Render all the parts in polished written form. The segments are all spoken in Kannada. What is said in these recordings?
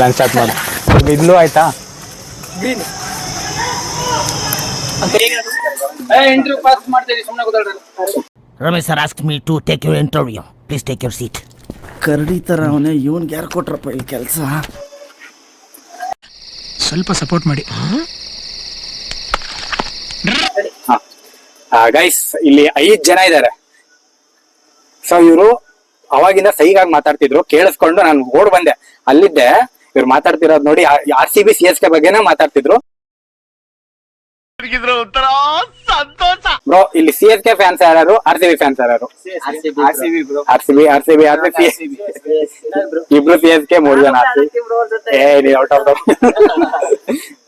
ಸ್ಟಾರ್ಟ್ ಮಾಡಿ ಬಿದ್ಲು ಆಯ್ತಾ ಗ್ರೀನ್ ಇಂಟರ್ವ್ಯೂ ಪಾಸ್ ಮಾಡ್ತೀರಿ ಸುಮ್ಮನೆ ಕೂತ್ಕೊಳ್ಳಿ. Ramesh sir asked me to take your interview. Please take your seat. ಕರಡಿ ತರ ಅವನೇ ಇವನ್ಗೆ ಯಾರು ಕೊಟ್ರಪ್ಪ ಈ ಕೆಲಸ? ಸ್ವಲ್ಪ ಸಪೋರ್ಟ್ ಮಾಡಿ. ಗೈಸ್ ಇಲ್ಲಿ 5 ಜನ ಇದ್ದಾರೆ. ಸೊ ಇವರು ಅವಾಗಿಂದ ಸಹಿಗಾಗಿ ಮಾತಾಡ್ತಿದ್ರು, ಕೇಳಿಸ್ಕೊಂಡು ನಾನು ಓಡ್ ಬಂದೆ. ಅಲ್ಲಿದ್ದೆ ಇವ್ರು ಮಾತಾಡ್ತಿರೋದ್ ನೋಡಿ RCB CSK ಬಗ್ಗೆನೇ ಮಾತಾಡ್ತಿದ್ರು. ಬ್ರೋ ಇಲ್ಲಿ CSK ಫ್ಯಾನ್ಸ್ ಯಾರು, RCB ಫ್ಯಾನ್ಸ್ ಯಾರು? RCB ಇಬ್ರು CSK 3 ಜನ ಔಟ್ ಆಫ್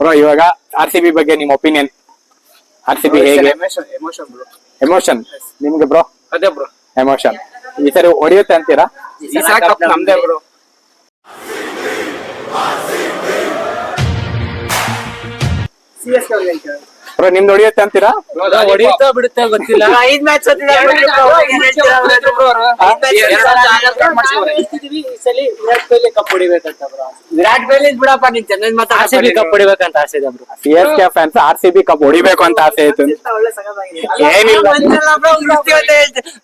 ಬ್ರೋ. ಇವಾಗ RCB ಬಗ್ಗೆ ನಿಮ್ ಒಪಿನಿಯನ್, RCB ಹೇಗೆ? ಎಮೋಷನ್ ನಿಮ್ಗೆ ಬ್ರೋ? ಅದೇ ಬ್ರೋ ಎಮೋಷನ್. ಈ ಸರಿ ಹೊಡಿಯುತ್ತೆ ಅಂತೀರಾ? ಈ ಸಲ ಕಪ್ ನಮ್ದೇ ಬ್ರೋ. ಬ್ರೋ ನಿಮ್ದು ಹೊಡಿಯುತ್ತೆ ಅಂತೀರಾ? ಹೊಡಿಯುತ್ತಾ ಬಿಡುತ್ತೆ ಗೊತ್ತಿಲ್ಲ. 5 ಮ್ಯಾಚ್ ವಿರಾಟ್ ಕೊಹ್ಲಿ ಬಿಡಪ್ಪ, ನೀನ್ ಚೆನ್ನಾಗಿ RCB ಕಪ್ ಹೊಡಿಬೇಕಂತ ಆಸೆ ಇದೆ bro. CSK fans RCB cup ಹೊಡಿಬೇಕು ಅಂತ ಆಸೆ ಇತ್ತು. ಏನಿಲ್ಲ,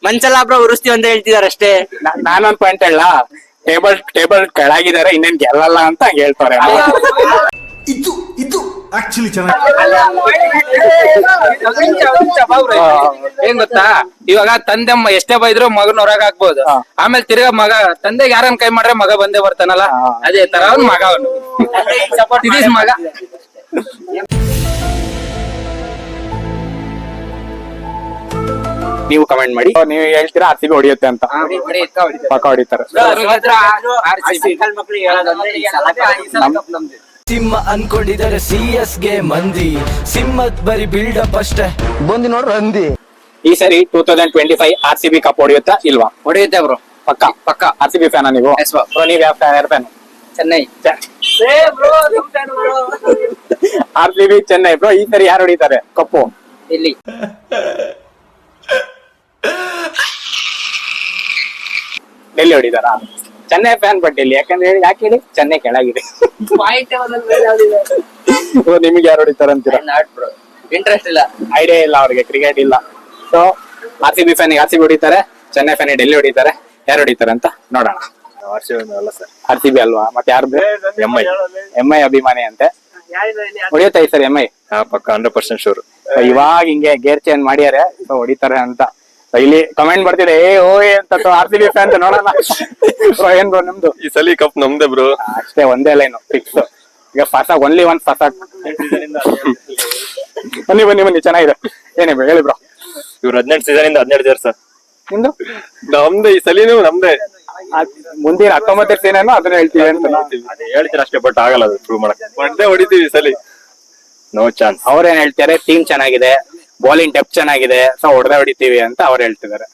ಮಂಚಲ್ಲ ಬ್ರೋ ಉರಿಸ್ತೀವಿ ಅಂತ ಹೇಳ್ತಿದಾರೆ ಅಷ್ಟೇ. ನಾನೊಂದ್ ಪಾಯಿಂಟ್ ಹೇಳ, ಟೇಬಲ್ ಕೆಳಗಿದ್ದಾರೆ, ಇನ್ನೇನ್ ಗೆಲ್ಲಲ್ಲ ಅಂತ ಹೇಳ್ತಾರೆ. ಇದು ಆಕ್ಚುಲಿ ಚೆನ್ನಾಗಿ. ಏನ್ ಗೊತ್ತಾ, ಇವಾಗ ತಂದೆ ಎಷ್ಟೇ ಬೈದ್ರು ಮಗನ ಹೊರಗ ಹಾಕ್ಬೋದು. ಆಮೇಲೆ ತಿರ್ಗಾ ಮಗ ತಂದೆಗೆ ಯಾರನ್ನ ಕೈ ಮಾಡ್ರೆ ಮಗ ಬಂದೇ ಬರ್ತಾನಲ್ಲ, ಅದೇ ತರ ಅವ್ನ್ ಮಗ ಅವನು ಮಗ. ನೀವು ಕಮೆಂಟ್ ಮಾಡಿ, ನೀವು ಹೇಳ್ತೀರಾ RCB ಹೊಡಿಯುತ್ತೆ ಅಂತ? ಪಕ್ಕ ಹೊಡಿತಾರೆ. ಸಿಂಹ ಅನ್ಕೊಂಡಿದ್ದಾರೆ CSK ಮಂದಿ, ಸಿಂಹದ್ ಬರಿ ಬಿಲ್ಡಪ್ ಅಷ್ಟೇ. ಬಂದು ನೋಡ್ರ ಹಂದಿ. ಈ ಸರಿ 2025 RCB ಕಪ್ ಹೊಡಿಯುತ್ತಾ ಇಲ್ವಾ? ಹೊಡೆಯುತ್ತೆ ಬ್ರೋ, ಪಕ್ಕ RCB ಫ್ಯಾನ್ ನೀವು? ಬ್ರೋ ನೀವ್ ಯಾವ fan? Chennai. RCB Chennai. Bro ಈ ಸರಿ ಯಾರು ಹೊಡಿತಾರೆ ಕಪ್ಪು? ಇಲ್ಲಿ ಡೆಲ್ಲಿ ಹೊಡಿದಾರ? ಚೆನ್ನೈ ಫ್ಯಾನ್ ಬಟ್ ಇಲ್ಲಿ ಯಾಕಂದ್ರೆ ಯಾಕೆ ಹೇಳಿ, ಚೆನ್ನೈ ಕೆಳಗಿದೆ. ನಿಮ್ಗೆ ಯಾರು ಹೊಡಿತಾರ ಅಂತೀರಾ? ಇಂಟ್ರೆಸ್ಟ್ ಇಲ್ಲ, ಐಡಿಯಾ ಇಲ್ಲ ಅವ್ರಿಗೆ, ಕ್ರಿಕೆಟ್ ಇಲ್ಲ. ಸೊ RCB ಫ್ಯಾನ್ RCB ಹೊಡಿತಾರೆ, ಚೆನ್ನೈ ಫ್ಯಾನ್ ಡೆಲ್ಲಿ ಹೊಡಿತಾರೆ. ಯಾರು ಹೊಡಿತಾರೆ ಅಂತ ನೋಡೋಣ. RCB ಅಲ್ವಾ, ಮತ್ತೆ ಯಾರ್ದು? MI ಅಭಿಮಾನಿ ಅಂತೆ. ಹೊಡಿಯುತ್ತೆ ಈ ಸರಿ MI? ಪಕ್ಕ 100% ಶೂರ್. ಇವಾಗ ಹಿಂಗೆ ಗೇರ್ ಚೇಂಜ್ ಮಾಡ್ಯಾರೆ, ಹೊಡಿತಾರೆ ಅಂತ ಇಲ್ಲಿ ಕಮೆಂಟ್ ಬರ್ತಿದೆ. ಅಂತ RCB ಫ್ಯಾನ್ ನೋಡೋಣ. ಏನ್ ಬ್ರೋ ನಿಮ್ದು? ಈ ಸಲ ಕಪ್ ನಮ್ದೇ ಬ್ರೋ. ಅಷ್ಟೇ, ಒಂದೇ ಲೈನ್ ಫಿಕ್ಸ್. ಈಗ ಫಸಾಕ್ ಓನ್ಲಿ ಒನ್ ಫಸಾಕ್. ಬನ್ನಿ ಚೆನ್ನಾಗಿದೆ. ಏನೇ ಹೇಳಿ ಬ್ರೋ? ಇವ್ರು 18 ಸೀಸನ್ ಇಂದ 18 ಜರ್ಸ ನಿಮ್ದು? ನಮ್ದೇ ಈ ಸಲಿನೂ ನಮ್ದೇ. ಮುಂದಿನ 19 ಸೀನೇನೋ ಅದನ್ನ ಹೇಳ್ತೀವಿ ಅಂತ ಅದೇ ಹೇಳ್ತೀರ ಅಷ್ಟೇ, ಬಟ್ ಆಗಲ್ಲ ಅದು ಪ್ರೂವ್ ಮಾಡಕ್. ಒಂದೇ ಹೊಡಿತೀವಿ ಈ ಸಲಿ, ನೋ ಚಾನ್ಸ್. ಅವ್ರೇನ್ ಹೇಳ್ತಾರೆ, ಟೀಮ್ ಚೆನ್ನಾಗಿದೆ, ಬೌಲಿಂಗ್ ಡೆಪ್ತ್ ಚೆನ್ನಾಗಿದೆ, ಸೊ ಹೊಡೆದೇ ಹೊಡಿತೀವಿ ಅಂತ ಅವ್ರು ಹೇಳ್ತಿದ್ದಾರೆ.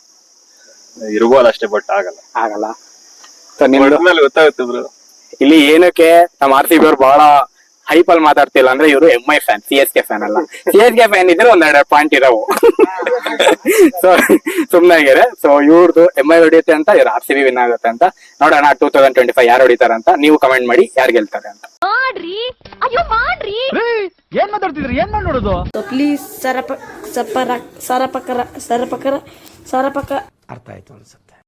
ಇರ್ಬೋದು ಅಷ್ಟೇ, ಬಟ್ ಆಗಲ್ಲ. ಸೊ ನಿಮ್ದು ಮೇಲೆ ಗೊತ್ತಾಗುತ್ತೆ ಬ್ರೋ. ಇಲ್ಲಿ ಏನಕ್ಕೆ ನಮ್ಮ RCB ಅವ್ರು ಬಹಳ ಹೈಪ್ ಅಲ್ಲಿ ಮಾತಾಡ್ತಿಲ್ಲ ಅಂದ್ರೆ, ಇವರು MI ಫ್ಯಾನ್, CSK ಫ್ಯಾನ್ ಅಲ್ಲ. CSK ಫ್ಯಾನ್ ಇದ್ರೆ ಒಂದೆರಡು ಪಾಯಿಂಟ್ ಇರವು. ಸೊ ಸುಮ್ನಾಗಿರೆ. ಸೊ ಇವ್ರದ್ದು MI ಹೊಡಿಯುತ್ತೆ ಅಂತ, ಇವ್ರು RCB ವಿನ್ ಆಗುತ್ತೆ ಅಂತ. ನೋಡೋಣ 2025 ಯಾರು ಹೊಡಿತಾರ ಅಂತ. ನೀವು ಕಮೆಂಟ್ ಮಾಡಿ ಯಾರು ಗೆಲ್ತಾರೆ ಅಂತ. ಏನ್ ಮಾತಾಡ್ತಿದ್ರಿ? ಏನ್ ಮಾಡಿ ನೋಡೋದು? ಪ್ಲೀಸ್ ಸರಪಕ ಅರ್ಥ ಆಯ್ತು ಅನ್ಸುತ್ತೆ.